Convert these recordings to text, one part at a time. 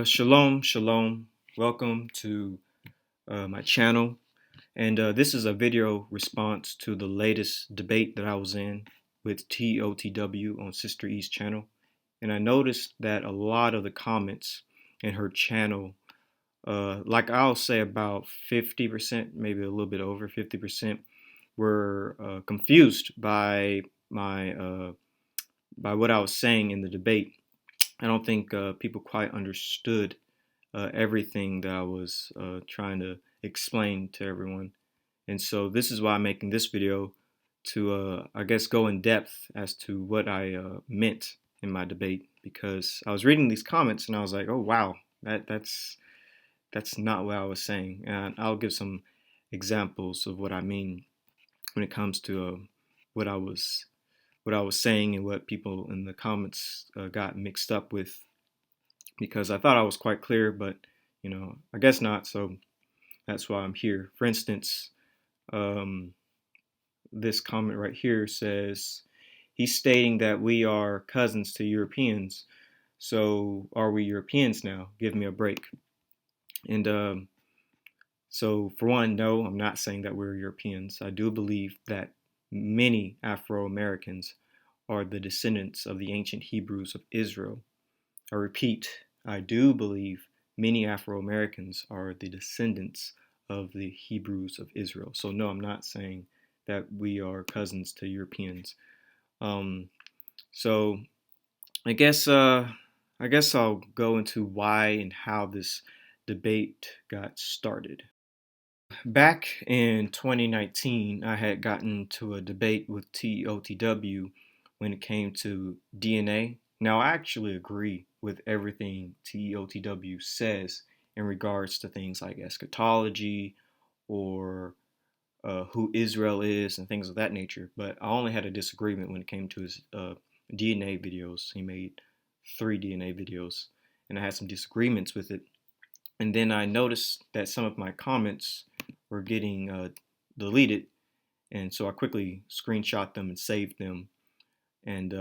Shalom, shalom. Welcome to my channel. And this is a video response to the latest debate that I was in with Teotw on Sista E's channel. And I noticed that a lot of the comments in her channel, like I'll say about 50%, maybe a little bit over 50%, were confused by by what I was saying in the debate. I don't think people quite understood everything that I was trying to explain to everyone. And so this is why I'm making this video to, I guess, go in depth as to what I meant in my debate, because I was reading these comments and I was like, oh wow, that's not what I was saying. And I'll give some examples of what I mean when it comes to what I was saying and what people in the comments got mixed up with, because I thought I was quite clear, but I guess not. So that's why I'm here. For instance, um, this comment right here says, he's stating that we are cousins to Europeans. So are we Europeans now? Give me a break. And so for one, no, I'm not saying that we're Europeans. I do believe that many Afro-Americans are the descendants of the ancient Hebrews of Israel. I repeat, I do believe many Afro-Americans are the descendants of the Hebrews of Israel. So no, I'm not saying that we are cousins to Europeans. So I guess I'll go into why and how this debate got started. Back in 2019, I had gotten to a debate with Teotw when it came to DNA. Now, I actually agree with everything Teotw says in regards to things like eschatology or who Israel is and things of that nature. But I only had a disagreement when it came to his DNA videos. He made 3 DNA videos, and I had some disagreements with it. And then I noticed that some of my comments were getting deleted, and so I quickly screenshot them and saved them. And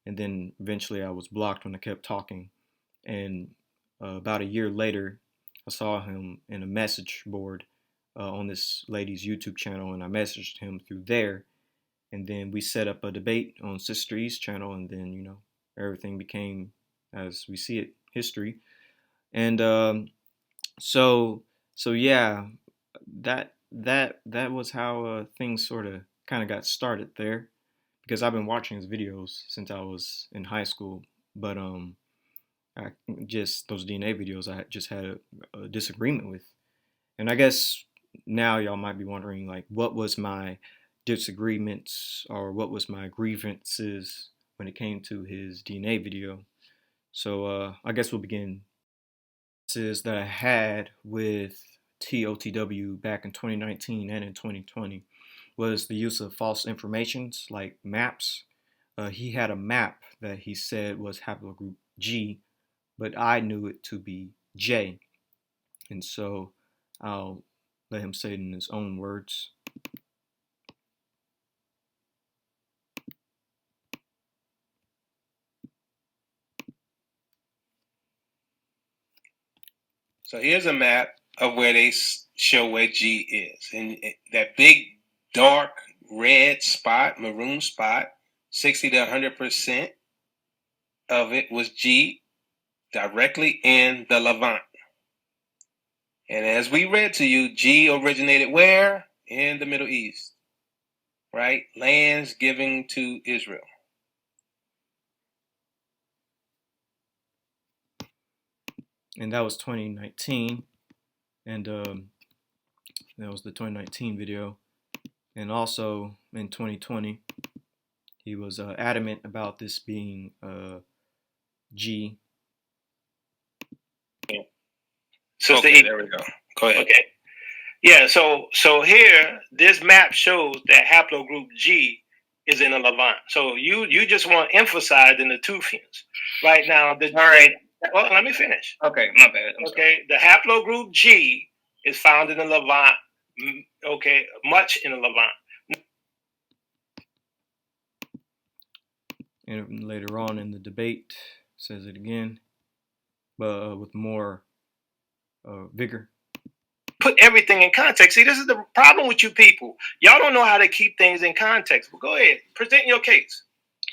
then eventually I was blocked when I kept talking. And about a year later, I saw him in a message board on this lady's YouTube channel, and I messaged him through there. And then we set up a debate on Sista E's channel, and then everything became, as we see it, history. And so yeah, that was how things sort of kind of got started there, because I've been watching his videos since I was in high school. But I just those DNA videos I just had a disagreement with. And I guess now y'all might be wondering, like, what was my disagreements or what was my grievances when it came to his DNA video. So I guess we'll begin. Is that I had with Teotw back in 2019 and in 2020 was the use of false informations like maps. He had a map that he said was haplogroup G, but I knew it to be J. And so I'll let him say it in his own words. So here's a map of where they show where G is. And that big, dark, red spot, maroon spot, 60 to 100% of it was G directly in the Levant. And as we read to you, G originated where? In the Middle East, right? Lands given to Israel. And that was 2019. And that was the 2019 video. And also in 2020, he was adamant about this being G. So okay, there we go. Go ahead. Okay. Yeah, so here, this map shows that haplogroup G is in the Levant. So you just want emphasized in the Tufians. Right now, all right. Well, let me finish. Okay, my bad. Okay, the haplogroup G is found in the Levant. Okay, much in the Levant. And later on in the debate, says it again. with more vigor. Put everything in context. See, this is the problem with you people. Y'all don't know how to keep things in context. But go ahead, present your case.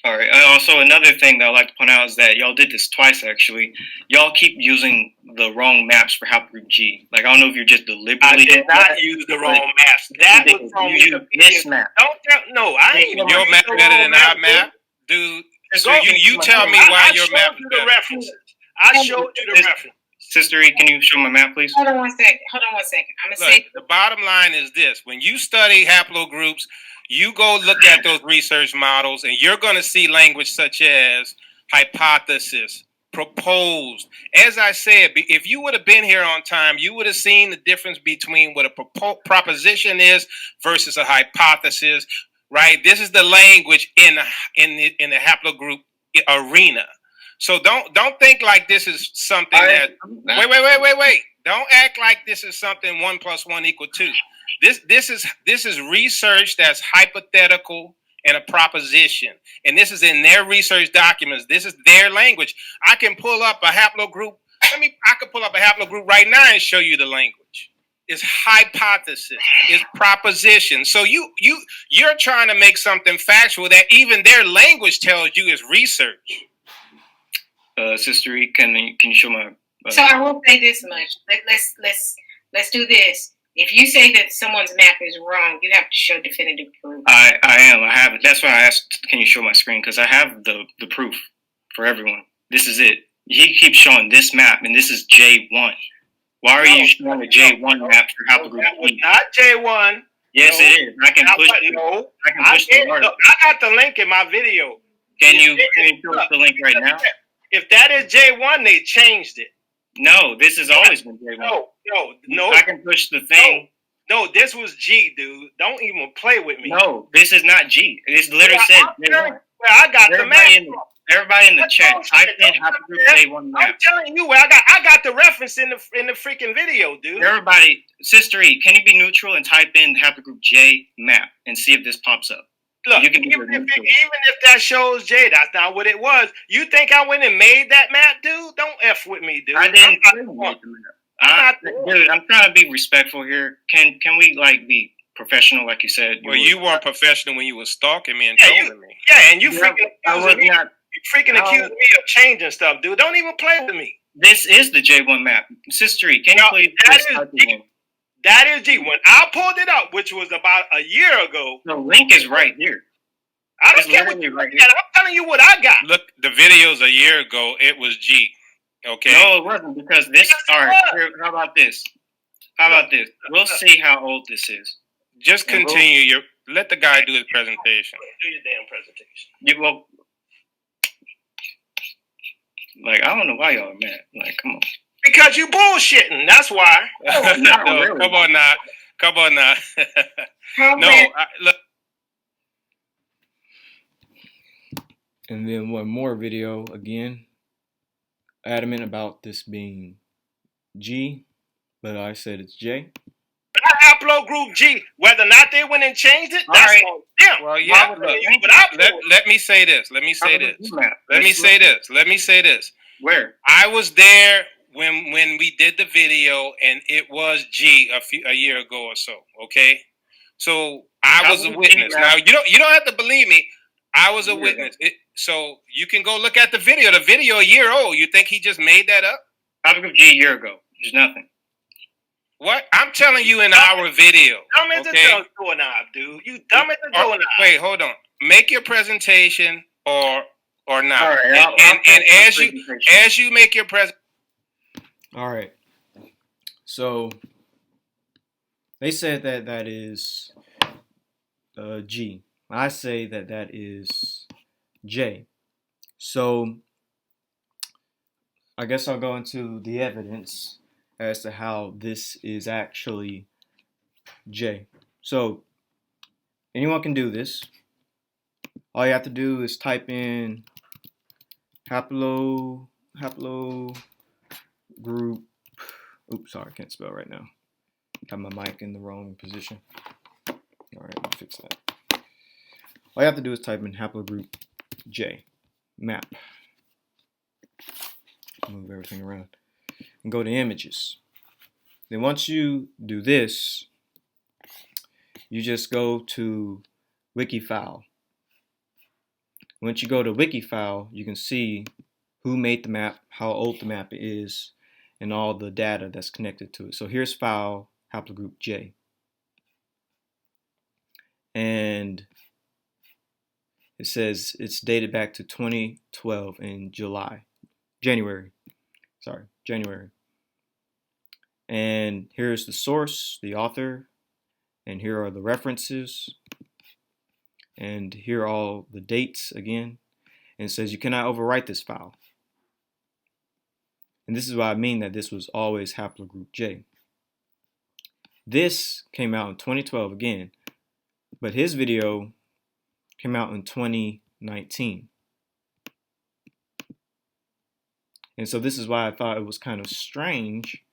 All right. Also, another thing that I'd like to point out is that y'all did this twice, actually. Y'all keep using the wrong maps for Haplogroup G. Like, I don't know if you're just deliberately... I did not use the wrong maps. That was from this map. No, I ain't... Your map better than our map? Dude, so you tell me why your map is better. I showed you the reference. Sister E, can you show my map, please? Hold on one second. I'm going to say... The bottom line is this. When you study haplogroups, you go look at those research models, and you're going to see language such as hypothesis, proposed. As I said, if you would have been here on time, you would have seen the difference between what a proposition is versus a hypothesis, right? This is the language in the haplogroup arena. So don't think like this is something wait. Don't act like this is something 1 + 1 = 2. This is research that's hypothetical and a proposition. And this is in their research documents. This is their language. I can pull up a haplogroup. I can pull up a haplogroup right now and show you the language. It's hypothesis. It's proposition. So you're trying to make something factual that even their language tells you is research. Sister E, can you show my? So I will say this much. Let's do this. If you say that someone's map is wrong, you have to show definitive proof. I am. I have it. That's why I asked, can you show my screen? Because I have the proof for everyone. This is it. He keeps showing this map, and this is J1. Why are you showing a J1 map for haplogroup E? Not J1. Yes, it is. I can push the word. I got the link in my video. Can you show us the link right now? If that is J1, they changed it. No, this has always been J1. No. I can push the thing. No, this was G, dude. Don't even play with me. No, this is not G. This literally said J1. I got the map. Everybody in the chat, type in haplogroup J1 map. I'm telling you, I got the reference in the freaking video, dude. Everybody, Sister E, can you be neutral and type in haplogroup J map and see if this pops up? Look, even if that shows J, that's not what it was. You think I went and made that map, dude? Don't F with me, dude. I didn't make the map. Dude, I'm trying to be respectful here. Can we be professional, like you said? You weren't professional when you were stalking me and trolling me. Yeah, and you freaking accused me of changing stuff, dude. Don't even play with me. This is the J1 map. Sister E, can you please type it in? That is G. When I pulled it up, which was about a year ago. The link is right here. I don't care what you right here. I'm telling you what I got. Look, the videos a year ago, it was G. Okay? No, it wasn't, because this... All right, how about this? We'll see how old this is. Just continue. Let the guy do his presentation. Do your damn presentation. I don't know why y'all are mad. Come on. Because you bullshitting. That's why. No, really. Come on now. Look. And then one more video again, adamant about this being G, but I said it's J. Haplogroup G. Whether or not they went and changed it, that's on them. Well, yeah. Let me say this. Let me say this. Where? I was there when we did the video, and it was G a year ago or so. Okay, so I was a witness. Now you don't have to believe me. I was a witness. So you can go look at the video. The video a year old. You think he just made that up? Haplogroup G a year ago. There's nothing. What? I'm telling you in our video. Dumb as a doorknob, dude. You dumb as a doorknob. Wait, hold on. Make your presentation or not. All right, and as you make your presentation. All right. So they said that is G. I say that is J. So I guess I'll go into the evidence as to how this is actually J. So anyone can do this. All you have to do is type in haplogroup. Oops, sorry, I can't spell right now. Have my mic in the wrong position. All right, I'll fix that. All you have to do is type in haplogroup J map. Move everything around. and go to images. Then once you do this, you just go to WikiFile. Once you go to WikiFile, you can see who made the map, how old the map is, and all the data that's connected to it. So here's file Haplogroup J. And it says it's dated back to 2012 in January. And here's the source, the author, and here are the references, and here are all the dates again. And it says you cannot overwrite this file. And this is what I mean that this was always Haplogroup J. This came out in 2012 again, but his video came out in 2019. And so this is why I thought it was kind of strange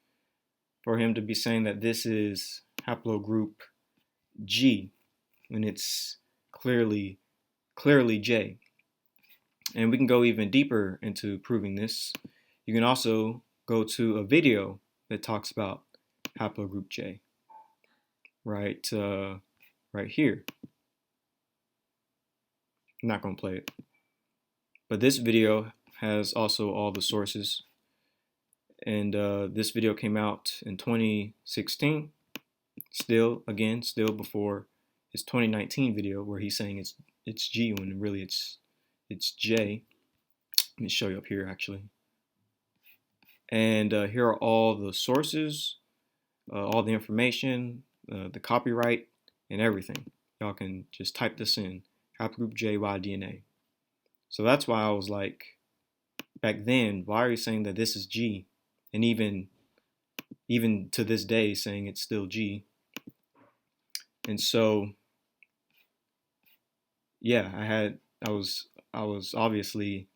for him to be saying that this is Haplogroup G when it's clearly J. And we can go even deeper into proving this. You can also go to a video that talks about Haplogroup J, right here. I'm not going to play it. But this video has also all the sources. And this video came out in 2016. Still before his 2019 video where he's saying it's G when really it's J. Let me show you up here actually. And here are all the sources, all the information, the copyright, and everything. Y'all can just type this in, Haplogroup JY-DNA. So that's why I was like, back then, why are you saying that this is G? And even to this day, saying it's still G. And so, yeah, I was obviously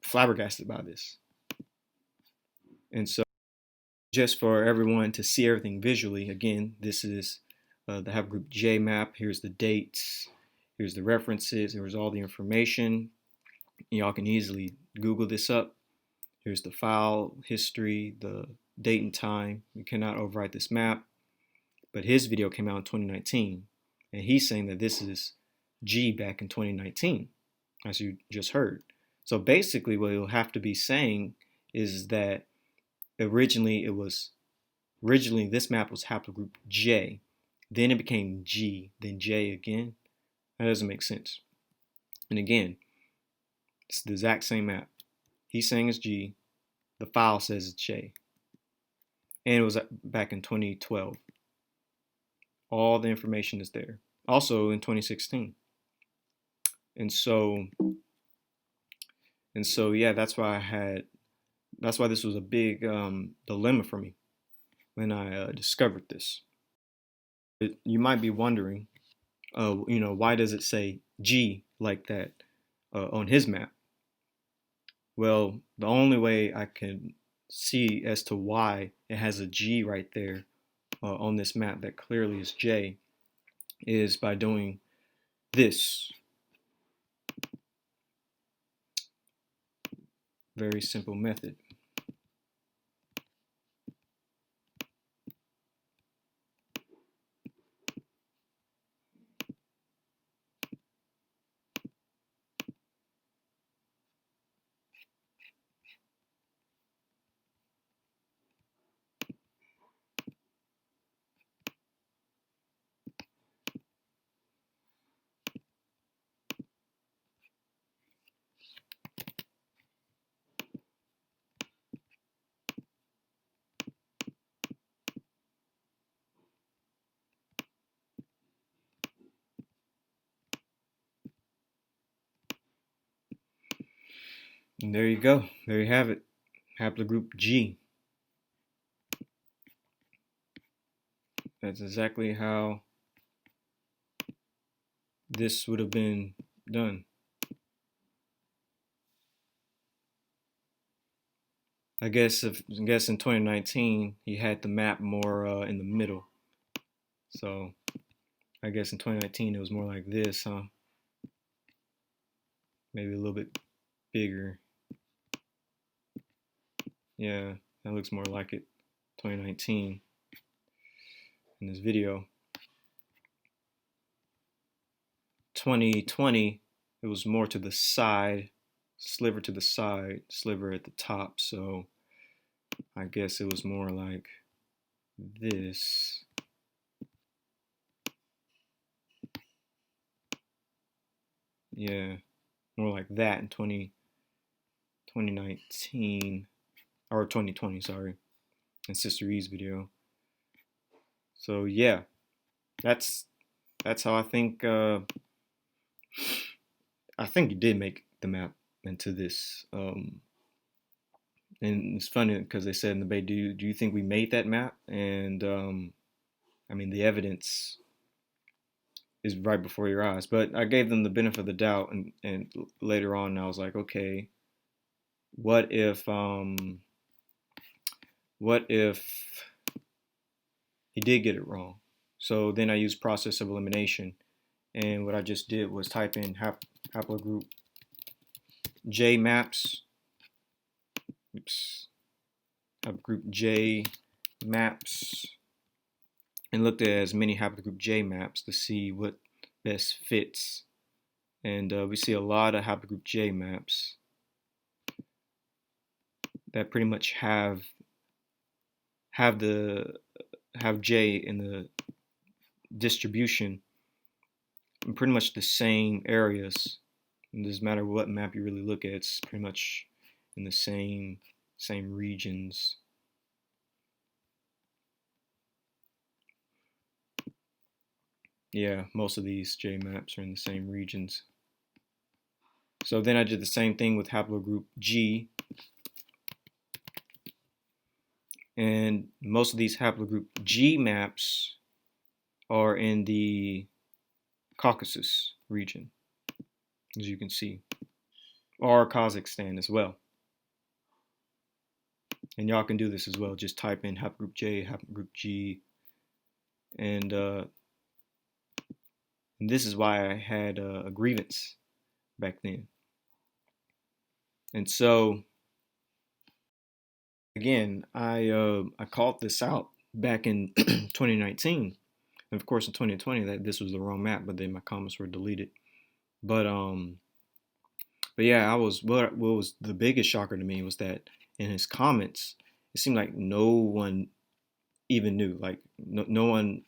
flabbergasted by this. And so, just for everyone to see everything visually, again, this is the Haplogroup J map. Here's the dates. Here's the references. Here's all the information. Y'all can easily Google this up. Here's the file history, the date and time. We cannot overwrite this map. But his video came out in 2019. And he's saying that this is G back in 2019, as you just heard. So basically what he'll have to be saying is that originally this map was Haplogroup J. Then it became G, then J again. That doesn't make sense. And again, it's the exact same map. He's saying it's G. The file says it's J. And it was back in 2012. All the information is there. Also in 2016. And so yeah, that's why this was a big dilemma for me when I discovered this. You might be wondering, why does it say G like that on his map? Well, the only way I can see as to why it has a G right there on this map that clearly is J is by doing this. Very simple method. And there you go. There you have it. Haplogroup G. That's exactly how this would have been done. I guess in 2019 he had the map more in the middle. So I guess in 2019 it was more like this, huh? Maybe a little bit bigger. Yeah, that looks more like it. 2019 in this video. 2020, it was more to the side, sliver to the side, sliver at the top. So I guess it was more like this. Yeah, more like that in 2019, or 2020, sorry, in Sista E's video. So yeah, that's how I think you did make the map into this. And it's funny because they said in the debate, do you think we made that map? And I mean, the evidence is right before your eyes. But I gave them the benefit of the doubt, and later on, I was like, okay, what if he did get it wrong? So then I used process of elimination, and what I just did was type in haplogroup J maps. Oops. Haplogroup J maps, and looked at as many haplogroup J maps to see what best fits. And we see a lot of haplogroup J maps that pretty much have J in the distribution in pretty much the same areas. It doesn't matter what map you really look at, it's pretty much in the same regions. Yeah, most of these J maps are in the same regions. So then I did the same thing with haplogroup G. And most of these haplogroup G maps are in the Caucasus region, as you can see, or Kazakhstan as well. And y'all can do this as well. Just type in haplogroup J, haplogroup G, and this is why I had a grievance back then. And so, again, I called this out back in 2019, and of course in 2020 that this was the wrong map, but then my comments were deleted. But yeah, what was the biggest shocker to me was that in his comments, it seemed like no one even knew, like no one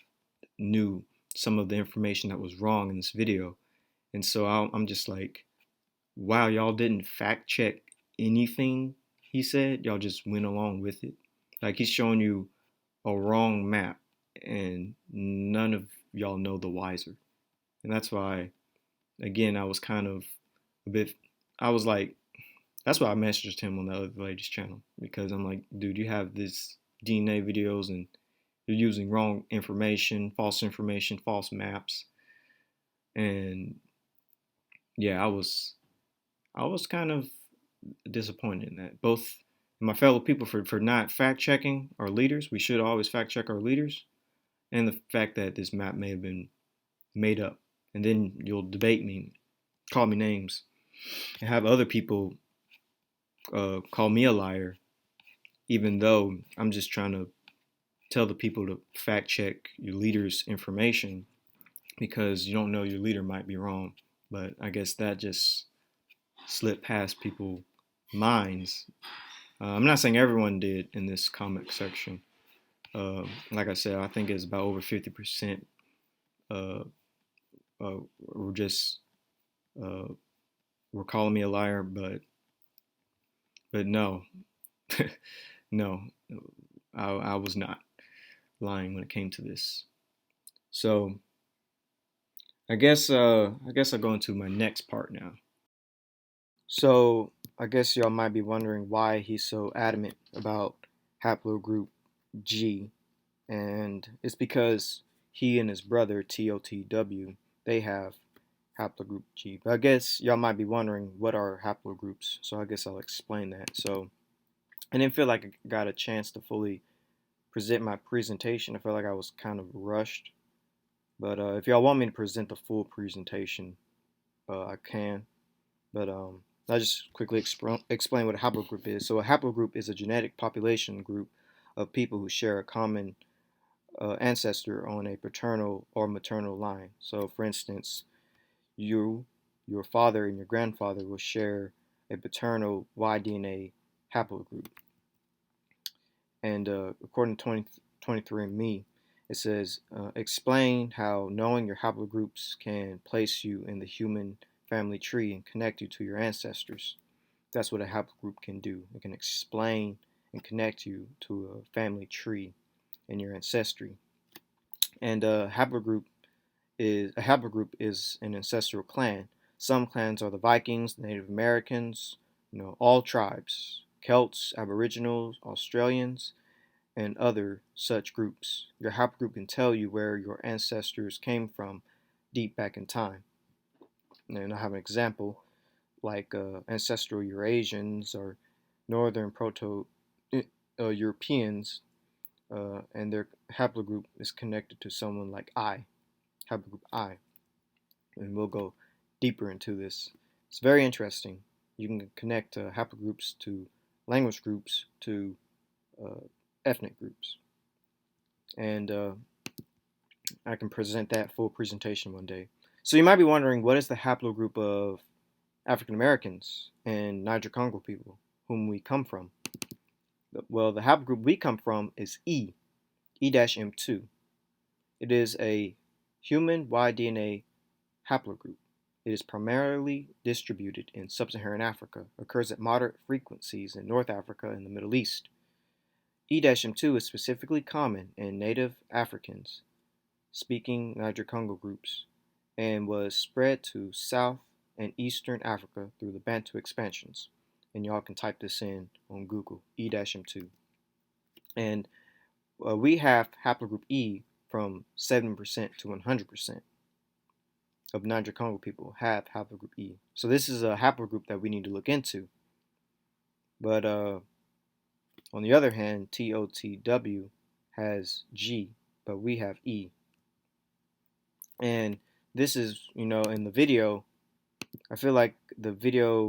knew some of the information that was wrong in this video. And so I'm just like, wow, y'all didn't fact check anything he said. Y'all just went along with it. Like, he's showing you a wrong map, and none of y'all know the wiser. And that's why, again, I was kind of a bit, I was like, that's why I messaged him on the other lady's channel, because I'm like, dude, you have this DNA videos and you're using wrong information, false maps. And yeah, I was kind of disappointed in that. Both my fellow people for not fact checking our leaders. We should always fact check our leaders, and the fact that this map may have been made up. And then you'll debate me, call me names, and have other people call me a liar, even though I'm just trying to tell the people to fact check your leader's information, because you don't know your leader might be wrong. But I guess that just slipped past people's minds. I'm not saying everyone did in this comment section. Like I said, I think it's about over 50% were just were calling me a liar, but no, no, I was not lying when it came to this. So I guess I'll go into my next part now. So I guess y'all might be wondering why he's so adamant about haplogroup G, and it's because he and his brother Teotw, they have haplogroup G. But I guess y'all might be wondering what are haplogroups, so I guess I'll explain that. So I didn't feel like I got a chance to fully present my presentation. I felt like I was kind of rushed. But if y'all want me to present the full presentation, I can. But I'll just quickly explain what a haplogroup is. So a haplogroup is a genetic population group of people who share a common ancestor on a paternal or maternal line. So, for instance, you, your father, and your grandfather will share a paternal Y-DNA haplogroup. And according to 23andMe, it says, explain how knowing your haplogroups can place you in the human family tree and connect you to your ancestors. That's what a haplogroup can do. It can explain and connect you to a family tree in your ancestry. And a haplogroup is an ancestral clan. Some clans are the Vikings, Native Americans, all tribes, Celts, Aboriginals, Australians, and other such groups. Your haplogroup can tell you where your ancestors came from deep back in time. And I have an example like ancestral Eurasians or northern Proto-Europeans, and their haplogroup is connected to someone like haplogroup I. And we'll go deeper into this. It's very interesting. You can connect haplogroups to language groups to ethnic groups. And I can present that full presentation one day. So you might be wondering, what is the haplogroup of African Americans and Niger Congo people, whom we come from? Well, the haplogroup we come from is E-M2. It is a human Y-DNA haplogroup. It is primarily distributed in sub-Saharan Africa, occurs at moderate frequencies in North Africa and the Middle East. E-M2 is specifically common in native Africans speaking Niger Congo groups and was spread to South and Eastern Africa through the Bantu expansions. And y'all can type this in on Google, E-M2. And we have haplogroup E from 7% to 100% of Niger Congo people have haplogroup E. So this is a haplogroup that we need to look into. But on the other hand, Teotw has G, but we have E. And this is, in the video, I feel like the video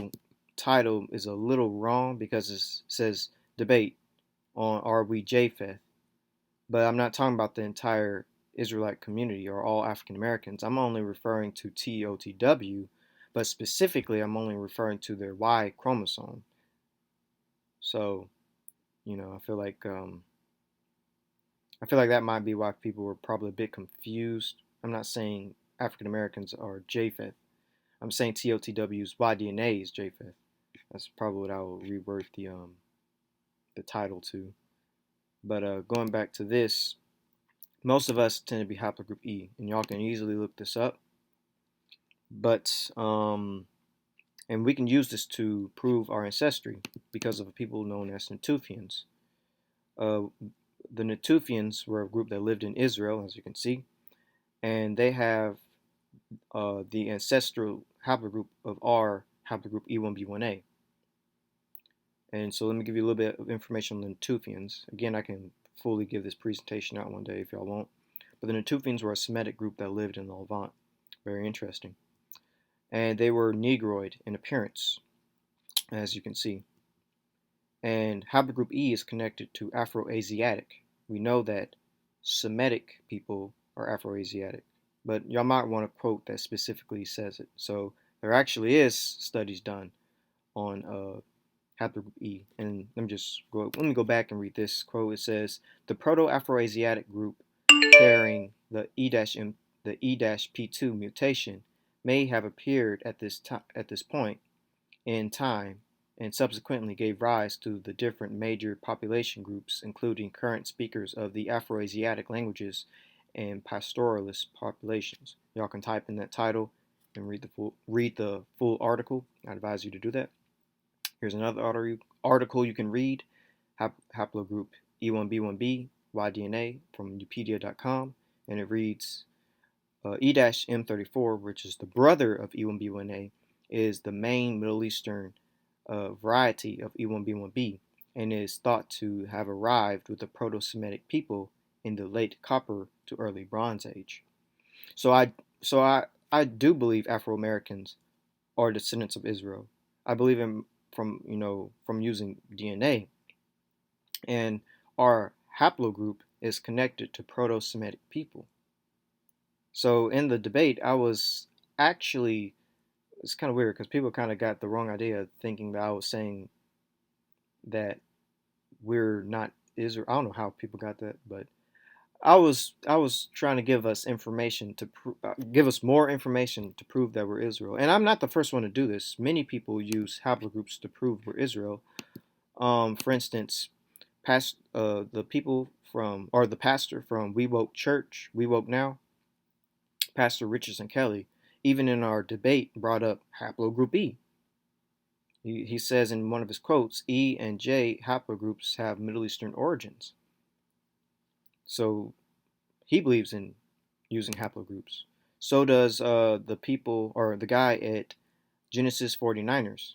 title is a little wrong because it says debate on are we Japheth. But I'm not talking about the entire Israelite community or all African Americans. I'm only referring to Teotw, but specifically I'm only referring to their Y chromosome. So, I feel like that might be why people were probably a bit confused. I'm not saying African Americans are Japheth. I'm saying Teotw's Y-DNA is Japheth. That's probably what I will reword the title to. But going back to this, most of us tend to be haplogroup E, and y'all can easily look this up. But and we can use this to prove our ancestry because of people known as Natufians. The Natufians were a group that lived in Israel, as you can see, and they have the ancestral haplogroup of our haplogroup E1B1A. And so let me give you a little bit of information on the Natufians. Again, I can fully give this presentation out one day if y'all want. But the Natufians were a Semitic group that lived in the Levant. Very interesting. And they were Negroid in appearance, as you can see. And haplogroup E is connected to Afro-Asiatic. We know that Semitic people are Afro-Asiatic, but y'all might want a quote that specifically says it. So there actually is studies done on haplogroup E. And let me go back and read this quote. It says, the Proto-Afro-Asiatic group carrying the E-P2 mutation may have appeared at this point in time and subsequently gave rise to the different major population groups, including current speakers of the Afro-Asiatic languages and pastoralist populations. Y'all can type in that title and read the full article. I advise you to do that. Here's another article you can read, haplogroup E1B1B Y-DNA from Wikipedia.com, and it reads, E-M34, which is the brother of E1B1A, is the main Middle Eastern variety of E1B1B and is thought to have arrived with the Proto-Semitic people in the late Copper to early Bronze Age. So I do believe Afro-Americans are descendants of Israel. I believe in from using DNA, and our haplogroup is connected to Proto-Semitic people. So in the debate, I was actually, it's kind of weird because people kind of got the wrong idea, thinking that I was saying that we're not Israel. I don't know how people got that, but I was trying to give us information to give us more information to prove that we're Israel. And I'm not the first one to do this. Many people use haplogroups to prove we're Israel. For instance, the people from, or the pastor from We Woke Church, We Woke Now, Pastor Richardson Kelly, even in our debate, brought up haplogroup E. He says in one of his quotes, E and J haplogroups have Middle Eastern origins. So he believes in using haplogroups. So does the people, or the guy at Genesis 49ers.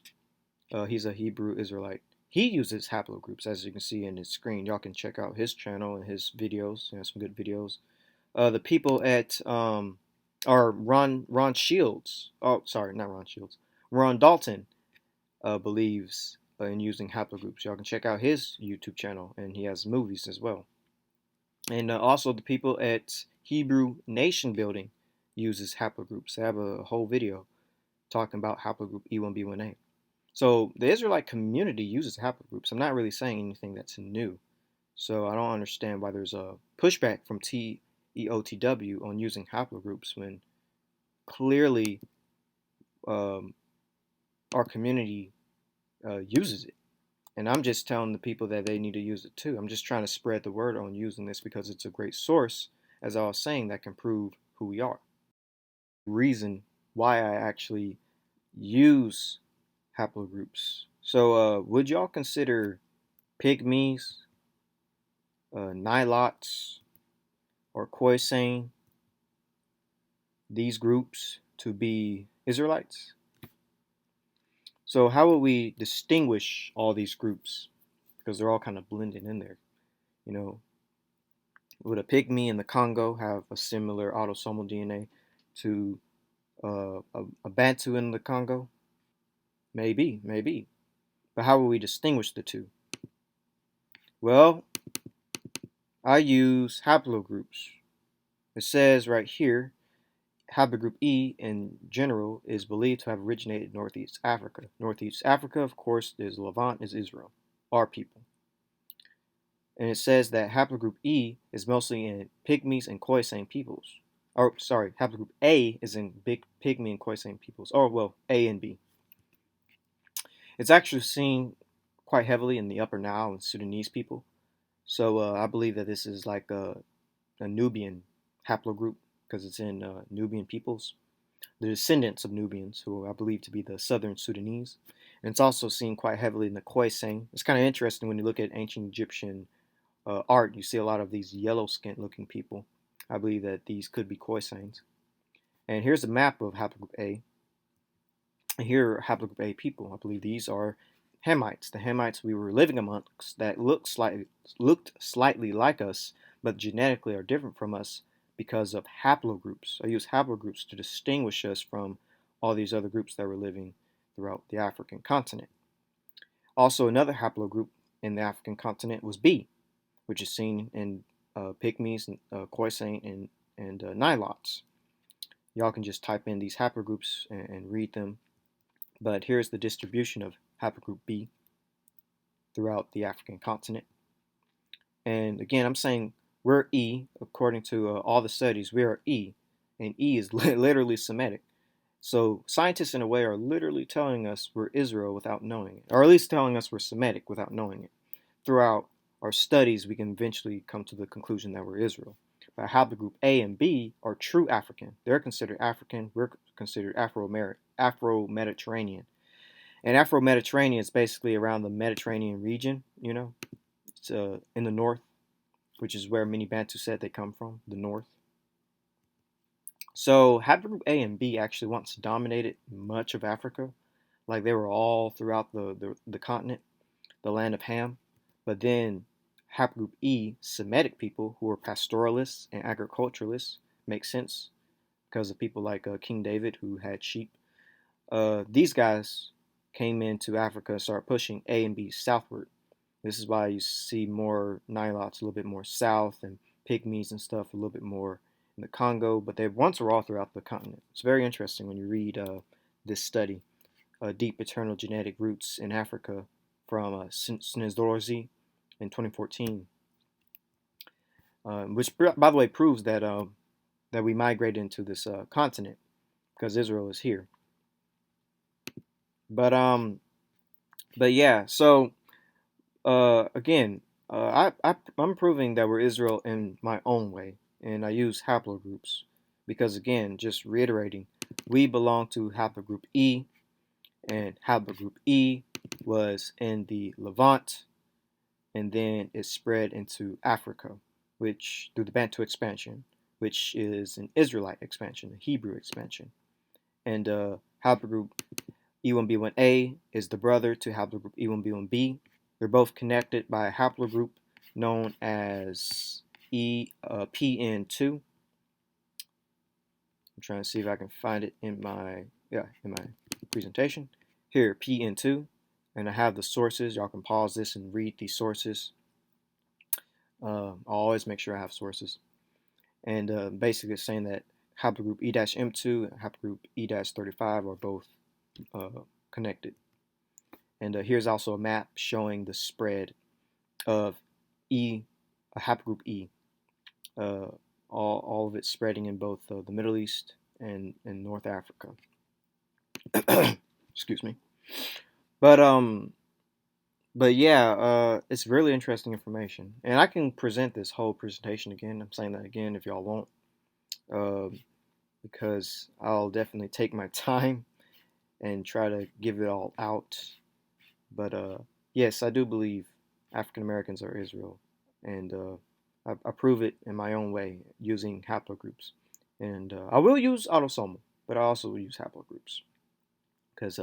He's a Hebrew Israelite. He uses haplogroups, as you can see in his screen. Y'all can check out his channel and his videos. He has some good videos. The people at are Ron Shields. Oh, sorry, not Ron Shields. Ron Dalton believes in using haplogroups. Y'all can check out his YouTube channel, and he has movies as well. And also the people at Hebrew Nation Building uses haplogroups. They have a whole video talking about haplogroup E1B1A. So the Israelite community uses haplogroups. I'm not really saying anything that's new. So I don't understand why there's a pushback from Teotw on using haplogroups when clearly our community uses it. And I'm just telling the people that they need to use it too. I'm just trying to spread the word on using this because it's a great source, as I was saying, that can prove who we are. Reason why I actually use haplogroups. So would y'all consider pygmies, Nilots, or Khoisan, these groups, to be Israelites? So how would we distinguish all these groups? Because they're all kind of blended in there. You know, would a pygmy in the Congo have a similar autosomal DNA to a Bantu in the Congo? Maybe, maybe. But how will we distinguish the two? Well, I use haplogroups. It says right here, haplogroup E in general is believed to have originated in Northeast Africa. Northeast Africa, of course, is Levant, is Israel, our people. And it says that haplogroup E is mostly in pygmies and Khoisan peoples. Or, sorry, haplogroup A is in big pygmy and Khoisan peoples. Or, well, A and B. It's actually seen quite heavily in the Upper Nile and Sudanese people. So I believe that this is like a Nubian haplogroup because it's in Nubian peoples. The descendants of Nubians, who I believe to be the southern Sudanese. And it's also seen quite heavily in the Khoisan. It's kind of interesting when you look at ancient Egyptian art. You see a lot of these yellow-skinned looking people. I believe that these could be Khoisans. And here's a map of haplogroup A. And here are haplogroup A people. I believe these are Hamites, the Hamites we were living amongst that looked slightly like us, but genetically are different from us because of haplogroups. I use haplogroups to distinguish us from all these other groups that were living throughout the African continent. Also, another haplogroup in the African continent was B, which is seen in pygmies, Khoisan, and Nilots. Y'all can just type in these haplogroups and read them. But here's the distribution of haplogroup B throughout the African continent. And again, I'm saying we're E, according to all the studies, we are E, and E is literally Semitic. So scientists, in a way, are literally telling us we're Israel without knowing it, or at least telling us we're Semitic without knowing it. Throughout our studies, we can eventually come to the conclusion that we're Israel. But haplogroup A and B are true African. They're considered African. We're considered Afro-Mediterranean. And Afro-Mediterranean is basically around the Mediterranean region, you know. It's in the north, which is where many Bantu said they come from, the north. So haplogroup A and B actually once dominated much of Africa. Like they were all throughout the continent, the land of Ham. But then haplogroup E, Semitic people who were pastoralists and agriculturalists, makes sense because of people like King David who had sheep. These guys came into Africa and started pushing A and B southward. This is why you see more Nilots a little bit more south, and Pygmies and stuff a little bit more in the Congo, but they once were all throughout the continent. It's very interesting when you read this study, Deep Paternal Genetic Roots in Africa from Snezorzi in 2014, which, by the way, proves that that we migrated into this continent because Israel is here. But yeah. So again, I'm proving that we're Israel in my own way, and I use haplogroups because, again, just reiterating, we belong to haplogroup E, and haplogroup E was in the Levant, and then it spread into Africa, which through the Bantu expansion, which is an Israelite expansion, a Hebrew expansion, and haplogroup E1B1A is the brother to haplogroup E1B1B. They're both connected by a haplogroup known as PN2. I'm trying to see if I can find it in my presentation. Here, PN2, and I have the sources. Y'all can pause this and read these sources. I'll always make sure I have sources. And basically it's saying that haplogroup E-M2 and haplogroup E-35 are both connected. And here's also a map showing the spread of haplogroup E. All of it spreading in both the Middle East and North Africa. Excuse me. But yeah, it's really interesting information, and I can present this whole presentation again. I'm saying that again if y'all want, because I'll definitely take my time and try to give it all out. But yes, I do believe African Americans are Israel, and I prove it in my own way using haplogroups. And I will use autosomal, but I also will use haplogroups because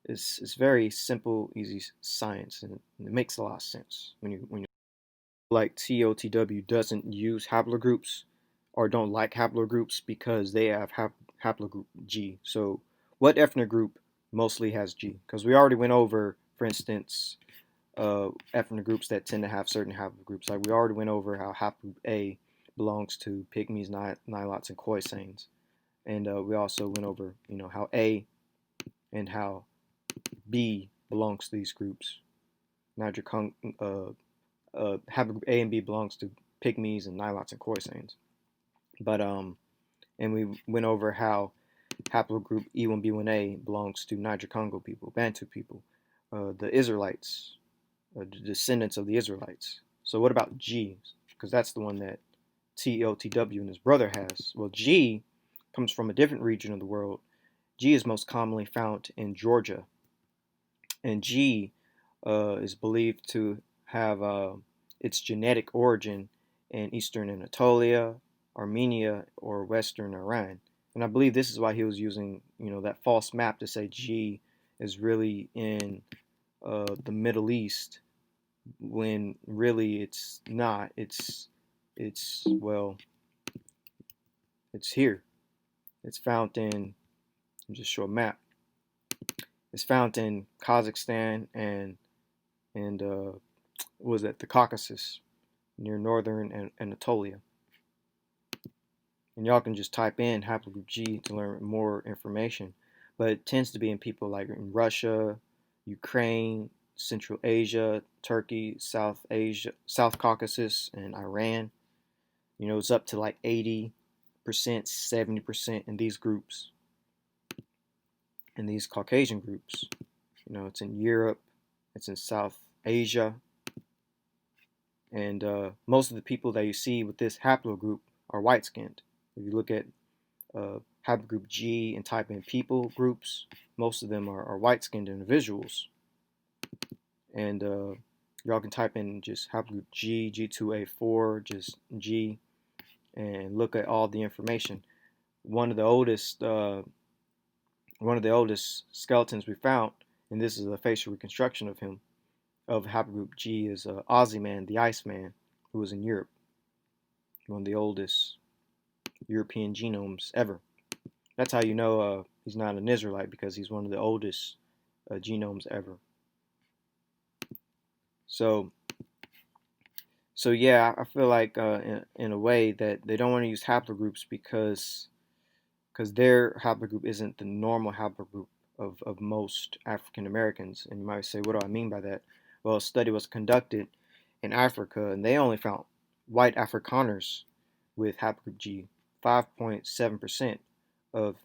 it's very simple, easy science, and it makes a lot of sense when you like Teotw doesn't use haplogroups or don't like haplogroups because they have haplogroup G. So what ethnic group mostly has G? Because we already went over, for instance, ethnic groups that tend to have certain haplogroups. Like we already went over how haplogroup A belongs to Pygmies, Nilots, and Khoisanes. And we also went over, how A and how B belongs to these groups. Haplogroup A and B belongs to Pygmies and Nilots and Khoisanes. But and we went over how haplogroup E1B1A belongs to Niger-Congo people, Bantu people, the Israelites, the descendants of the Israelites. So what about G? Because that's the one that Teotw and his brother has. Well, G comes from a different region of the world. G is most commonly found in Georgia, and G is believed to have its genetic origin in eastern Anatolia, Armenia, or western Iran. And I believe this is why he was using, that false map to say G is really in the Middle East, when really it's not. It's here. It's found in. I'll just show a map. It's found in Kazakhstan and was it the Caucasus near northern Anatolia. And y'all can just type in haplogroup G to learn more information. But it tends to be in people like in Russia, Ukraine, Central Asia, Turkey, South Asia, South Caucasus, and Iran. It's up to like 80%, 70% in these groups. In these Caucasian groups. It's in Europe, it's in South Asia. And most of the people that you see with this haplogroup are white-skinned. If you look at haplogroup G and type in people groups, most of them are white-skinned individuals. And y'all can type in just haplogroup G, G2A4, just G, and look at all the information. One of the oldest skeletons we found, and this is a facial reconstruction of him, of haplogroup G, is Ozyman, the Iceman, who was in Europe. One of the oldest European genomes ever. That's how you know he's not an Israelite, because he's one of the oldest genomes ever. So yeah, I feel like in a way that they don't want to use haplogroups because their haplogroup isn't the normal haplogroup of most African Americans. And you might say, what do I mean by that? Well, a study was conducted in Africa, and they only found white Afrikaners with haplogroup G. 5.7% of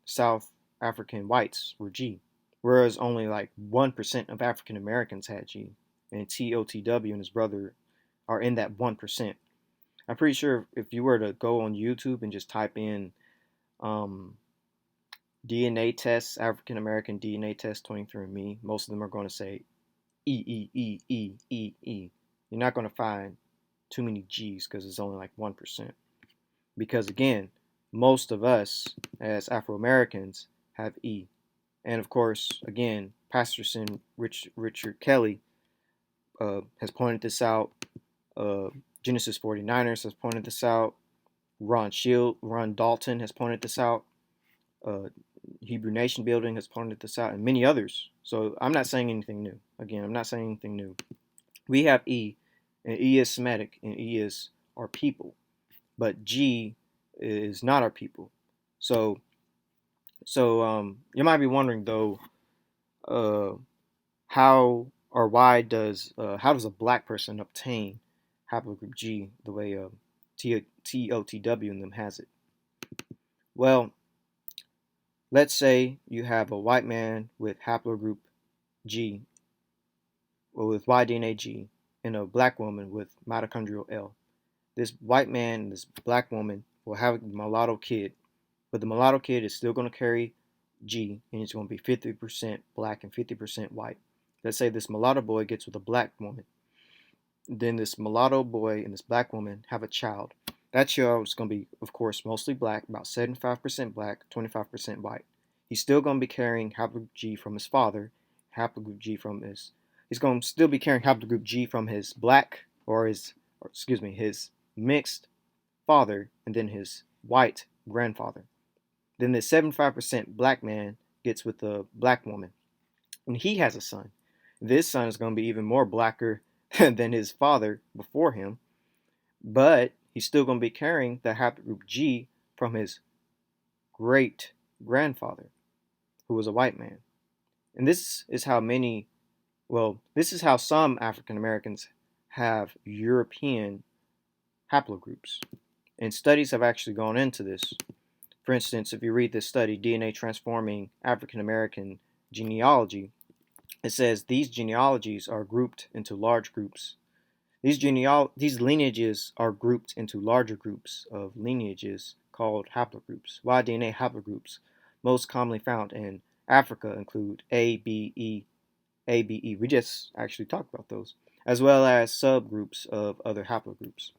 South African whites were G, whereas only like 1% of African Americans had G. And Teotw and his brother are in that 1%. I'm pretty sure if you were to go on YouTube and just type in DNA tests, African American DNA test 23andMe, most of them are going to say E, E, E, E, E, E. You're not going to find too many G's because it's only like 1%. Because again, most of us as Afro-Americans have E. And of course, again, Pastorson Richard Kelly has pointed this out. Genesis 49ers has pointed this out. Ron Dalton has pointed this out. Hebrew Nation Building has pointed this out, and many others. So I'm not saying anything new. Again, I'm not saying anything new. We have E, and E is Semitic, and E is our people. But G is not our people. So you might be wondering though, how or why does how does a black person obtain haplogroup G the way Teotw and them has it? Well, let's say you have a white man with haplogroup G, or with Y-DNA G, and a black woman with mitochondrial L. This white man and this black woman will have a mulatto kid, but the mulatto kid is still going to carry G, and it's going to be 50% black and 50% white. Let's say this mulatto boy gets with a black woman. Then this mulatto boy and this black woman have a child. That child is going to be, of course, mostly black, about 75% black, 25% white. He's still going to be carrying haplogroup G from his father, haplogroup G from his. He's going to still be carrying haplogroup G from his black his mixed father, and then his white grandfather. Then the 75% black man gets with a black woman, and he has a son. This son is going to be even more blacker than his father before him, but he's still going to be carrying the haplogroup G from his great grandfather, who was a white man. And this is how some African Americans have European haplogroups. And studies have actually gone into this. For instance, if you read this study, DNA Transforming African American Genealogy, it says these genealogies are grouped into large groups. These lineages are grouped into larger groups of lineages called haplogroups. Y-DNA haplogroups most commonly found in Africa include A, B, E, A, B, E. We just actually talked about those, as well as subgroups of other haplogroups.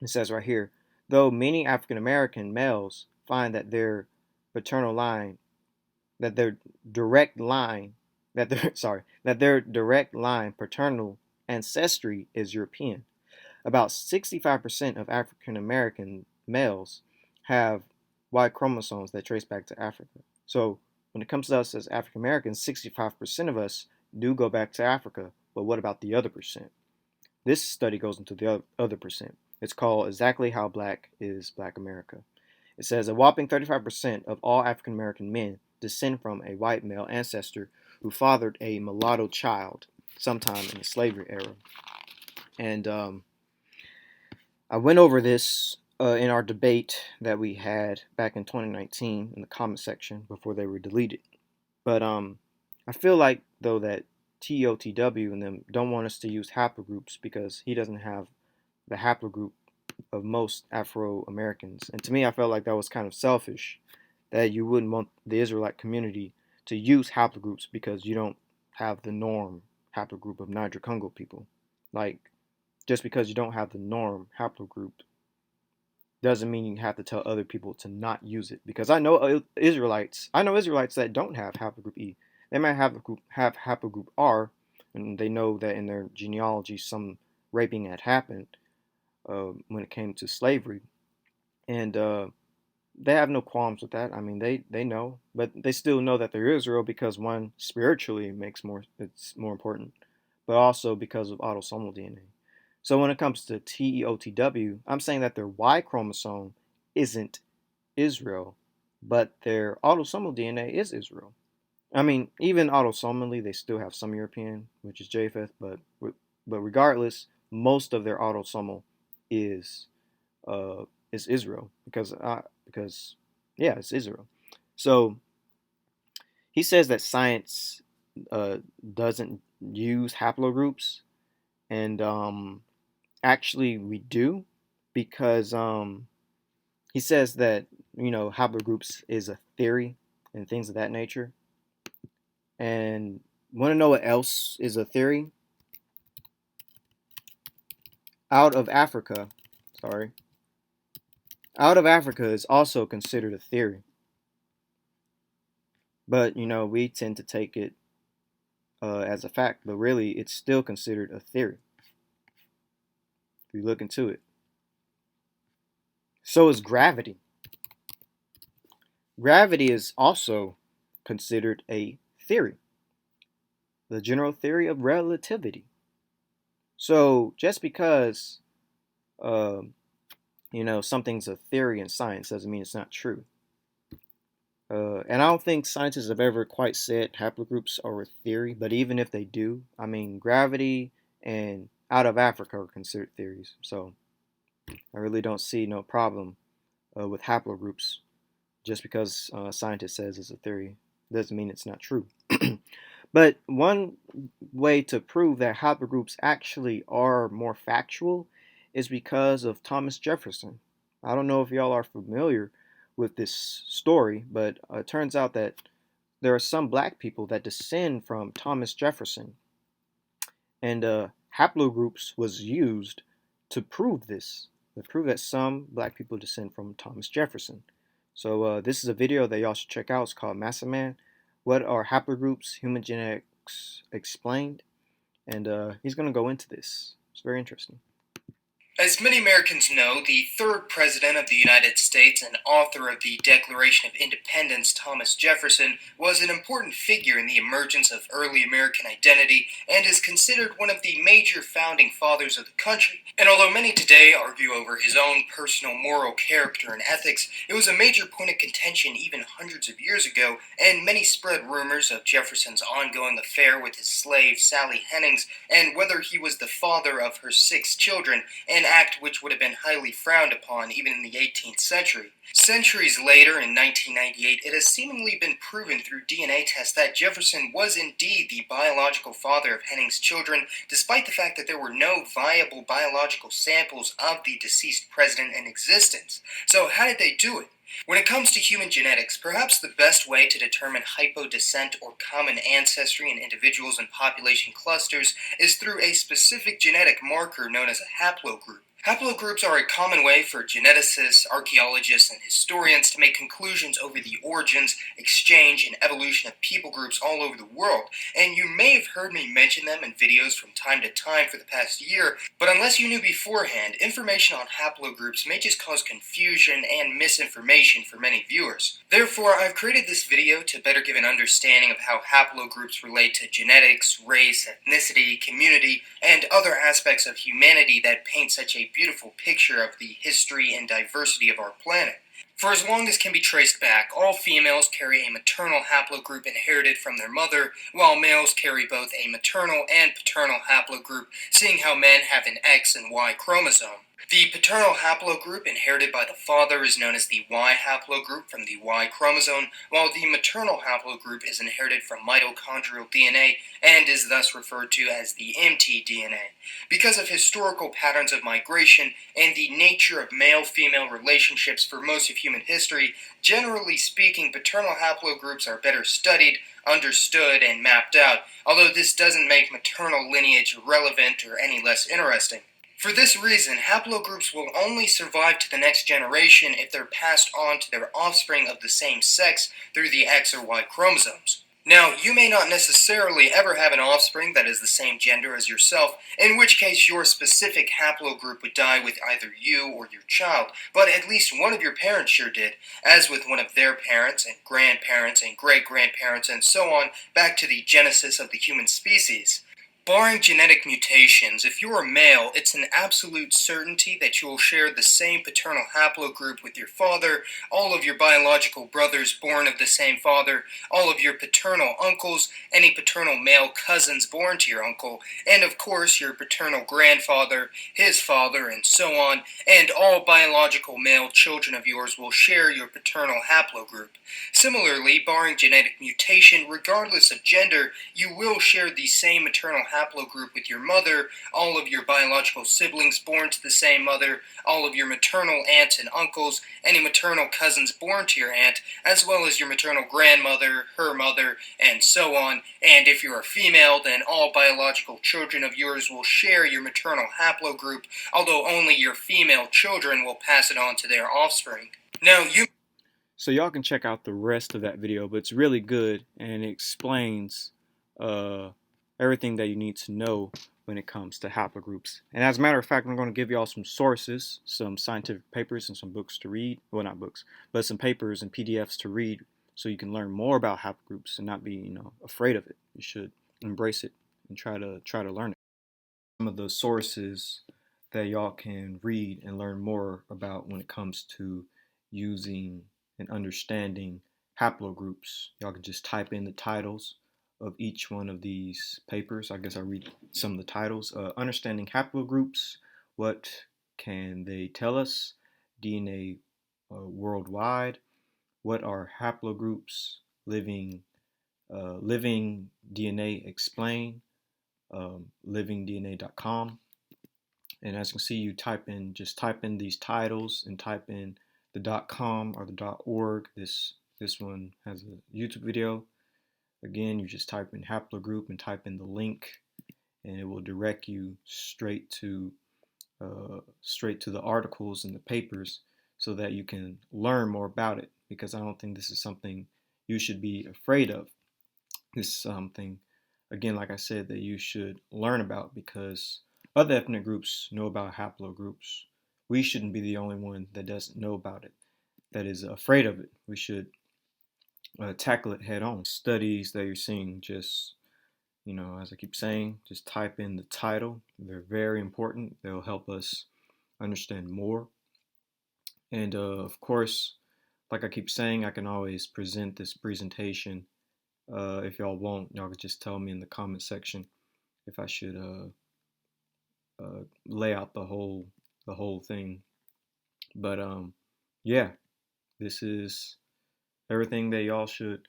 It says right here, though many African American males find that their direct line paternal ancestry is European. About 65% of African American males have Y chromosomes that trace back to Africa. So when it comes to us as African Americans, 65% of us do go back to Africa, but what about the other percent? This study goes into the other percent. It's called Exactly How Black is Black America. It says a whopping 35% of all African American men descend from a white male ancestor who fathered a mulatto child sometime in the slavery era. And I went over this in our debate that we had back in 2019 in the comment section before they were deleted. But I feel like, though, that Teotw and them don't want us to use haplogroups because he doesn't have the haplogroup of most Afro-Americans. And to me, I felt like that was kind of selfish, that you wouldn't want the Israelite community to use haplogroups because you don't have the norm haplogroup of Niger-Congo people. Like, just because you don't have the norm haplogroup doesn't mean you have to tell other people to not use it. Because I know Israelites that don't have haplogroup E. They might have haplogroup R, and they know that in their genealogy some raping had happened when it came to slavery. And they have no qualms with that. I mean, they know, but they still know that they're Israel because one, spiritually it's more important, but also because of autosomal DNA. So when it comes to Teotw, I'm saying that their Y chromosome isn't Israel, but their autosomal DNA is Israel. I mean, even autosomally, they still have some European, which is Japheth, but regardless, most of their autosomal is is Israel because yeah, it's Israel. So he says that science doesn't use haplogroups, and actually we do because he says that haplogroups is a theory and things of that nature. And want to know what else is a theory? Out of Africa, sorry. Out of Africa is also considered a theory. But, we tend to take it as a fact, but really it's still considered a theory if you look into it. So is gravity. Gravity is also considered a theory, the general theory of relativity. So just because something's a theory in science doesn't mean it's not true. And I don't think scientists have ever quite said haplogroups are a theory, but even if they do, I mean, gravity and out of Africa are considered theories. So I really don't see no problem with haplogroups. Just because a scientist says it's a theory doesn't mean it's not true. But one way to prove that haplogroups actually are more factual is because of Thomas Jefferson. I don't know if y'all are familiar with this story, but it turns out that there are some black people that descend from Thomas Jefferson, and haplogroups was used to prove this, to prove that some black people descend from Thomas Jefferson. So this is a video that y'all should check out. It's called Massa Man. What are haplogroups? Human genetics explained, and he's going to go into this. It's very interesting. As many Americans know, the third president of the United States and author of the Declaration of Independence, Thomas Jefferson, was an important figure in the emergence of early American identity and is considered one of the major founding fathers of the country. And although many today argue over his own personal moral character and ethics, it was a major point of contention even hundreds of years ago, and many spread rumors of Jefferson's ongoing affair with his slave Sally Hemings and whether he was the father of her 6 children, an act which would have been highly frowned upon even in the 18th century. Centuries later, in 1998, it has seemingly been proven through DNA tests that Jefferson was indeed the biological father of Hemings' children, despite the fact that there were no viable biological samples of the deceased president in existence. So how did they do it? When it comes to human genetics, perhaps the best way to determine hypodescent or common ancestry in individuals and population clusters is through a specific genetic marker known as a haplogroup. Haplogroups are a common way for geneticists, archaeologists, and historians to make conclusions over the origins, exchange, and evolution of people groups all over the world, and you may have heard me mention them in videos from time to time for the past year, but unless you knew beforehand, information on haplogroups may just cause confusion and misinformation for many viewers. Therefore, I've created this video to better give an understanding of how haplogroups relate to genetics, race, ethnicity, community, and other aspects of humanity that paint such a beautiful picture of the history and diversity of our planet. For as long as can be traced back, all females carry a maternal haplogroup inherited from their mother, while males carry both a maternal and paternal haplogroup, seeing how men have an X and Y chromosome. The paternal haplogroup inherited by the father is known as the Y haplogroup from the Y chromosome, while the maternal haplogroup is inherited from mitochondrial DNA and is thus referred to as the mtDNA. Because of historical patterns of migration and the nature of male-female relationships for most of human history, generally speaking, paternal haplogroups are better studied, understood, and mapped out, although this doesn't make maternal lineage irrelevant or any less interesting. For this reason, haplogroups will only survive to the next generation if they're passed on to their offspring of the same sex through the X or Y chromosomes. Now, you may not necessarily ever have an offspring that is the same gender as yourself, in which case your specific haplogroup would die with either you or your child, but at least one of your parents sure did, as with one of their parents and grandparents and great-grandparents and so on, back to the genesis of the human species. Barring genetic mutations, if you're a male, it's an absolute certainty that you will share the same paternal haplogroup with your father, all of your biological brothers born of the same father, all of your paternal uncles, any paternal male cousins born to your uncle, and of course your paternal grandfather, his father, and so on, and all biological male children of yours will share your paternal haplogroup. Similarly, barring genetic mutation, regardless of gender, you will share the same maternal haplogroup with your mother, all of your biological siblings born to the same mother, all of your maternal aunts and uncles, any maternal cousins born to your aunt, as well as your maternal grandmother, her mother, and so on. And if you are female, then all biological children of yours will share your maternal haplogroup, although only your female children will pass it on to their offspring. Now, So y'all can check out the rest of that video, but it's really good and it explains everything that you need to know when it comes to haplogroups. And as a matter of fact, I'm going to give y'all some sources, some scientific papers and some books to read. Well, not books, but some papers and PDFs to read so you can learn more about haplogroups and not be, afraid of it. You should embrace it and try to learn it. Some of the sources that y'all can read and learn more about when it comes to using and understanding haplogroups. Y'all can just type in the titles of each one of these papers. I guess I'll read some of the titles. Understanding haplogroups, what can they tell us? DNA worldwide. What are haplogroups? Living DNA explain. livingdna.com. And as you can see, you just type in these titles and type in the .com or the .org. This one has a YouTube video. Again, you just type in haplogroup and type in the link, and it will direct you straight to the articles and the papers so that you can learn more about it, because I don't think this is something you should be afraid of. This is something, again, like I said, that you should learn about, because other ethnic groups know about haplogroups. We shouldn't be the only one that doesn't know about it, that is afraid of it. We should tackle it head on. Studies that you're seeing, just, as I keep saying, just type in the title. They're very important. They'll help us understand more. And of course, like I keep saying, I can always present this presentation. If y'all won't, y'all could just tell me in the comment section if I should lay out the whole thing. But yeah, this is everything that y'all should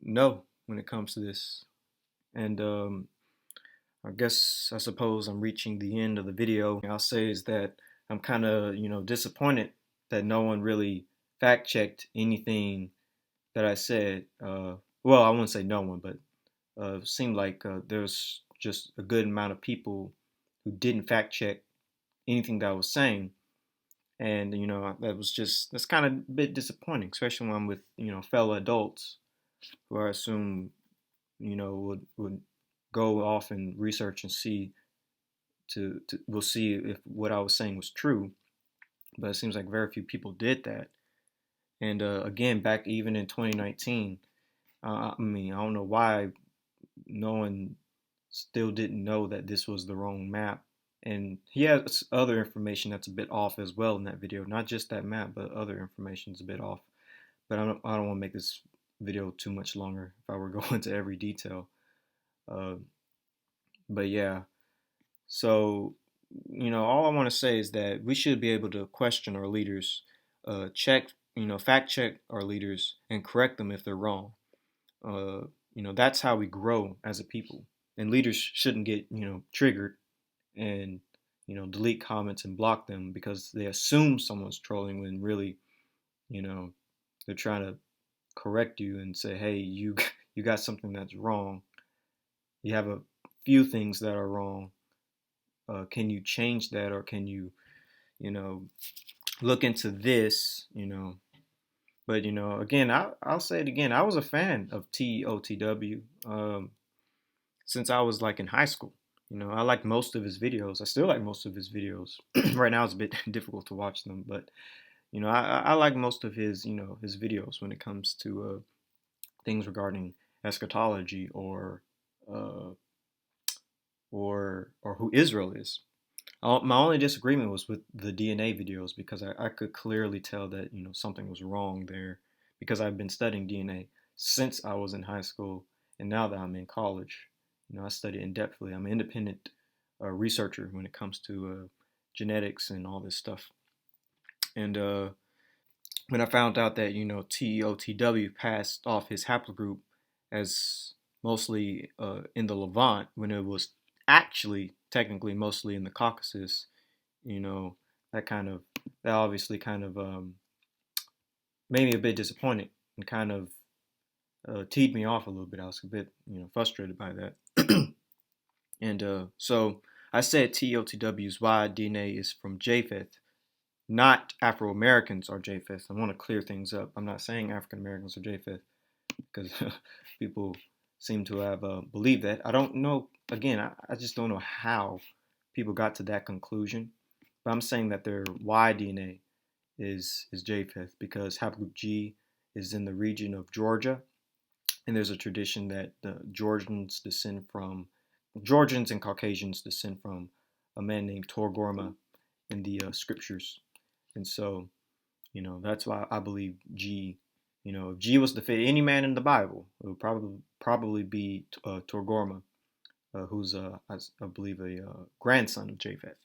know when it comes to this. And I suppose I'm reaching the end of the video. I'll say is that I'm kind of disappointed that no one really fact checked anything that I said. Well, I wouldn't say no one, but it seemed like there's just a good amount of people who didn't fact check anything that I was saying. And, that's kind of a bit disappointing, especially when I'm with, fellow adults who I assume, would go off and research and see, we'll see if what I was saying was true. But it seems like very few people did that. And again, back even in 2019, I don't know why no one still didn't know that this was the wrong map. And he has other information that's a bit off as well in that video. Not just that map, but other information is a bit off. But I don't want to make this video too much longer if I were going into every detail. But yeah, so, all I want to say is that we should be able to question our leaders, fact check our leaders and correct them if they're wrong. That's how we grow as a people. And leaders shouldn't get, triggered and, delete comments and block them because they assume someone's trolling when really, they're trying to correct you and say, hey, you got something that's wrong. You have a few things that are wrong. Can you change that, or can you, look into this, But again, I'll say it again. I was a fan of Teotw since I was like in high school. I like most of his videos. I still like most of his videos. Right now, it's a bit difficult to watch them, but I like most of his videos when it comes to things regarding eschatology uh, or who Israel is. My only disagreement was with the DNA videos because I could clearly tell that something was wrong there because I've been studying DNA since I was in high school and now that I'm in college. I study in depthly. I'm an independent researcher when it comes to genetics and all this stuff. And when I found out that Teotw passed off his haplogroup as mostly in the Levant when it was actually technically mostly in the Caucasus, you know, that obviously kind of made me a bit disappointed and kind of teed me off a little bit. I was a bit frustrated by that, and so I said Teotw's Y DNA is from Japheth, not Afro-Americans are Japheth. I want to clear things up. I'm not saying African Americans are Japheth because people seem to have believed that. I don't know. Again, I just don't know how people got to that conclusion. But I'm saying that their Y DNA is Japheth because haplogroup G is in the region of Georgia, and there's a tradition that the Georgians and Caucasians descend from a man named Torgorma in the scriptures, and so that's why I believe G. If G was to fit any man in the Bible, it would probably be Torgorma, who's I believe a grandson of Japheth.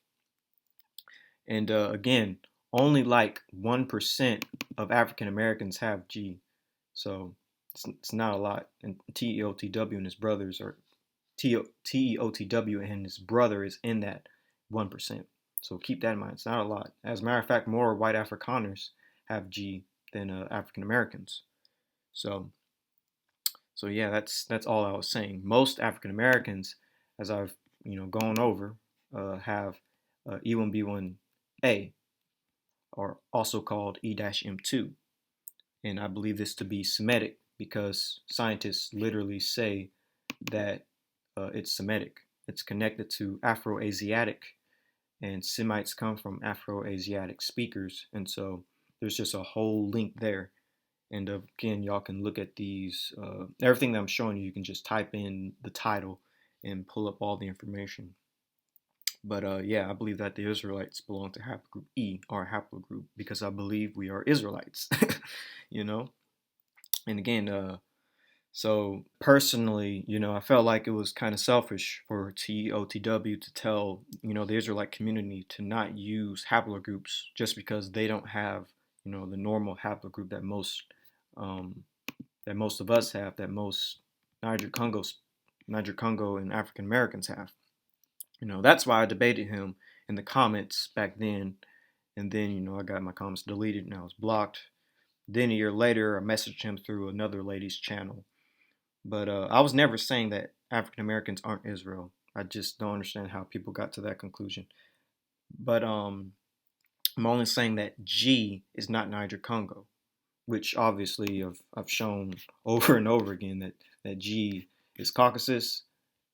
And again, only like 1% of African Americans have G, so it's not a lot. And Teotw and his brothers are Teotw and his brother is in that 1%. So keep that in mind. It's not a lot. As a matter of fact, more white Afrikaners have G than African Americans. So yeah, that's all I was saying. Most African Americans, as I've gone over, have E1B1A, or also called E-M2, and I believe this to be Semitic because scientists literally say that it's Semitic. It's connected to Afro-Asiatic, and Semites come from Afro-Asiatic speakers, and so there's just a whole link there. And again, y'all can look at these, everything that I'm showing you, you can just type in the title and pull up all the information. But yeah, I believe that the Israelites belong to haplogroup E, or haplogroup, because I believe we are Israelites, And again, so personally, I felt like it was kind of selfish for Teotw to tell, the Israelite community to not use haplogroups just because they don't have, the normal haplogroup that most of us have, that most Niger Congo and African Americans have. That's why I debated him in the comments back then, and then I got my comments deleted and I was blocked. Then a year later, I messaged him through another lady's channel. But I was never saying that African Americans aren't Israel. I just don't understand how people got to that conclusion. But I'm only saying that G is not Niger Congo, which obviously I've shown over and over again that G is Caucasus.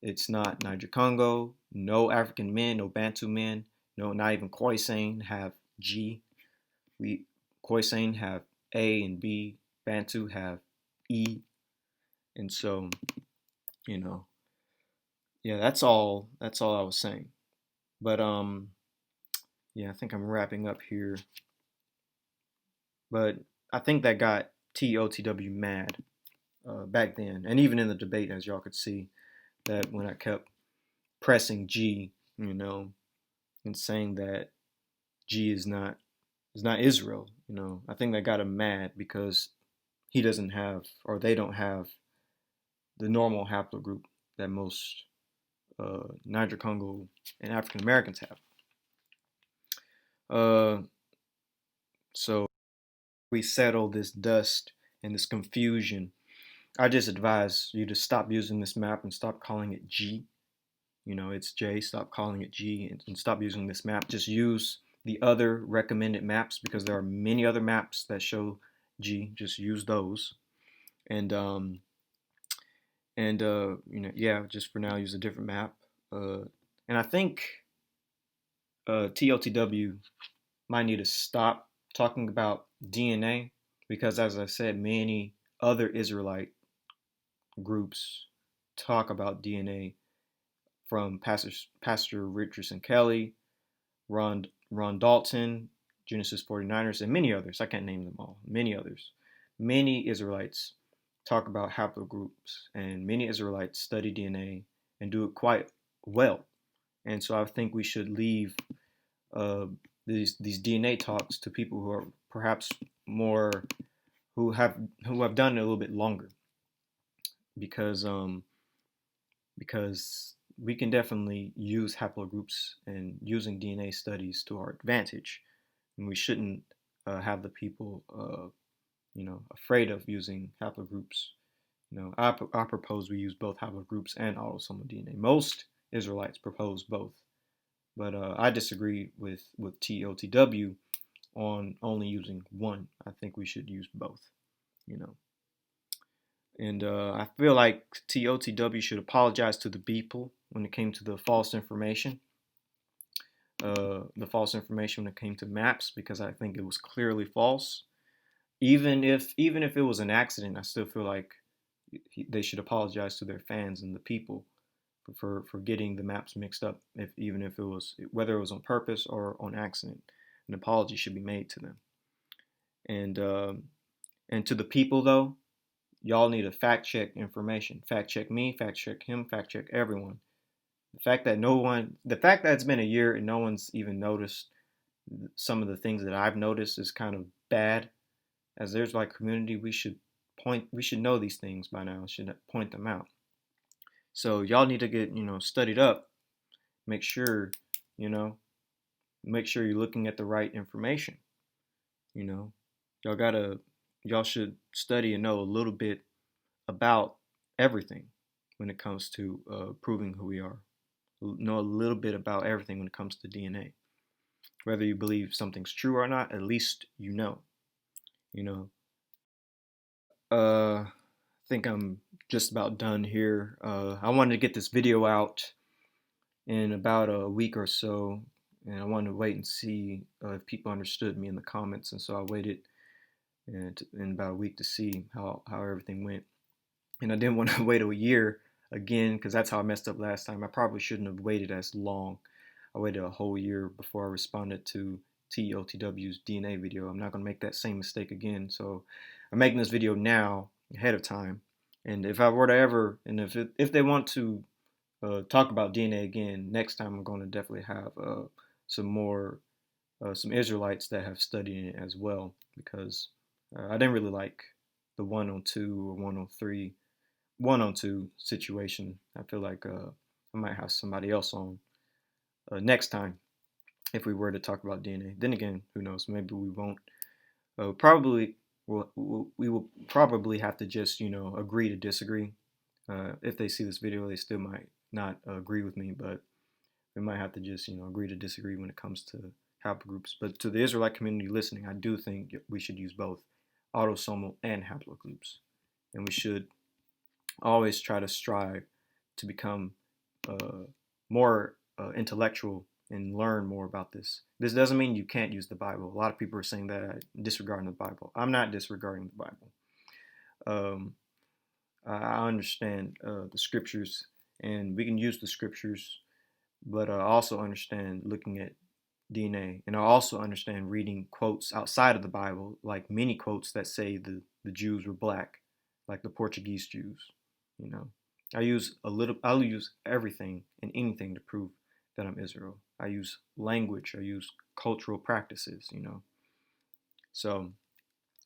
It's not Niger Congo. No African men, no Bantu men, no, not even Khoisan have G. Khoisan have A and B. Bantu have E. And so, yeah, that's all I was saying. But yeah, I think I'm wrapping up here. But I think that got Teotw mad back then, and even in the debate, as y'all could see, that when I kept pressing G, and saying that G is not Israel, I think that got him mad because he doesn't have, or they don't have, the normal haplogroup that most Niger Congo and African Americans have. So we settle this dust and this confusion. I just advise you to stop using this map and stop calling it G. It's J. Stop calling it G and stop using this map. Just use the other recommended maps because there are many other maps that show G. Just use those, and yeah, just for now use a different map. And I think TOTW might need to stop talking about DNA because, as I said, many other Israelite groups talk about DNA from Pastor Richardson Kelly, Ron Dalton, Genesis 49ers, and many others. I can't name them all. Many others. Many Israelites talk about haplogroups, and many Israelites study DNA and do it quite well. And so I think we should leave uh, these DNA talks to people who are perhaps more who have done it a little bit longer, because because we can definitely use haplogroups and using DNA studies to our advantage, and we shouldn't have the people afraid of using haplogroups. I propose we use both haplogroups and autosomal DNA. Most Israelites propose both, but I disagree with TOTW on only using one. I think we should use both. You know, and I feel like TOTW should apologize to the people when it came to the false information. The false information when it came to maps, because I think it was clearly false. Even if it was an accident, I still feel like they should apologize to their fans and the people for getting the maps mixed up. Even if it was, whether it was on purpose or on accident, an apology should be made to them. And to the people though, y'all need to fact check information. Fact check me. Fact check him. Fact check everyone. The fact that it's been a year and no one's even noticed some of the things that I've noticed is kind of bad. As there's like community, we should know these things by now. Should point them out. So y'all need to get studied up. Make sure you're looking at the right information. Y'all should study and know a little bit about everything when it comes to proving who we are. Know a little bit about everything when it comes to DNA. Whether you believe something's true or not, at least you know. I think I'm just about done here. I wanted to get this video out in about a week or so, and I wanted to wait and see if people understood me in the comments, and so I waited in about a week to see how everything went. And I didn't want to wait a year again, because that's how I messed up last time. I probably shouldn't have waited as long. I waited a whole year before I responded to TOTW's DNA video. I'm not going to make that same mistake again, so I'm making this video now ahead of time. And if I were to ever, and if they want to talk about DNA again next time, I'm going to definitely have some Israelites that have studied it as well, because I didn't really like the 1-on-2 or 1-on-2 situation. I feel like I might have somebody else on next time if we were to talk about DNA. Then again, who knows? Maybe we won't. We will probably have to just agree to disagree. If they see this video, they still might not agree with me, but we might have to just agree to disagree when it comes to haplogroups. But to the Israelite community listening, I do think we should use both autosomal and haplogroups, and we should always try to strive to become more intellectual and learn more about this. This doesn't mean you can't use the Bible. A lot of people are saying that disregarding the Bible. I'm not disregarding the Bible. I understand the scriptures, and we can use the scriptures, but I also understand looking at DNA, and I also understand reading quotes outside of the Bible, like many quotes that say the Jews were black, like the Portuguese Jews. I'll use everything and anything to prove that I'm Israel. I use language, I use cultural practices, So,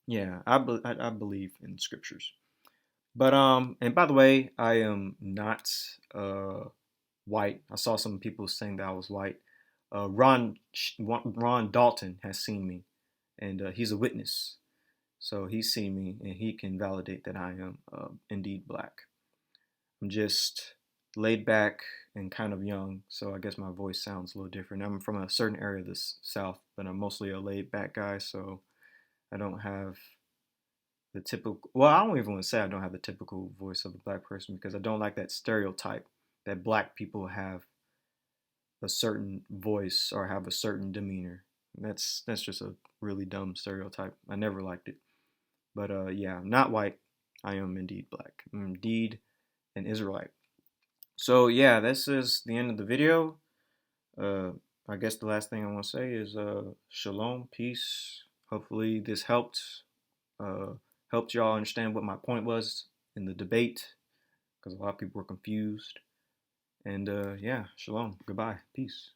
yeah, I believe in scriptures. But and by the way, I am not white. I saw some people saying that I was white. Ron Dalton has seen me, and he's a witness. So he's seen me, and he can validate that I am indeed black. I'm just laid back and kind of young, so I guess my voice sounds a little different. I'm from a certain area of the South, but I'm mostly a laid back guy, so I don't have the typical. Well, I don't even want to say I don't have the typical voice of a black person because I don't like that stereotype that black people have a certain voice or have a certain demeanor. That's just a really dumb stereotype. I never liked it. But yeah, I'm not white. I am indeed black. I'm indeed an Israelite. So yeah, this is the end of the video. I guess the last thing I want to say is shalom, peace. Hopefully this helped y'all understand what my point was in the debate, because a lot of people were confused. And yeah, shalom, goodbye, peace.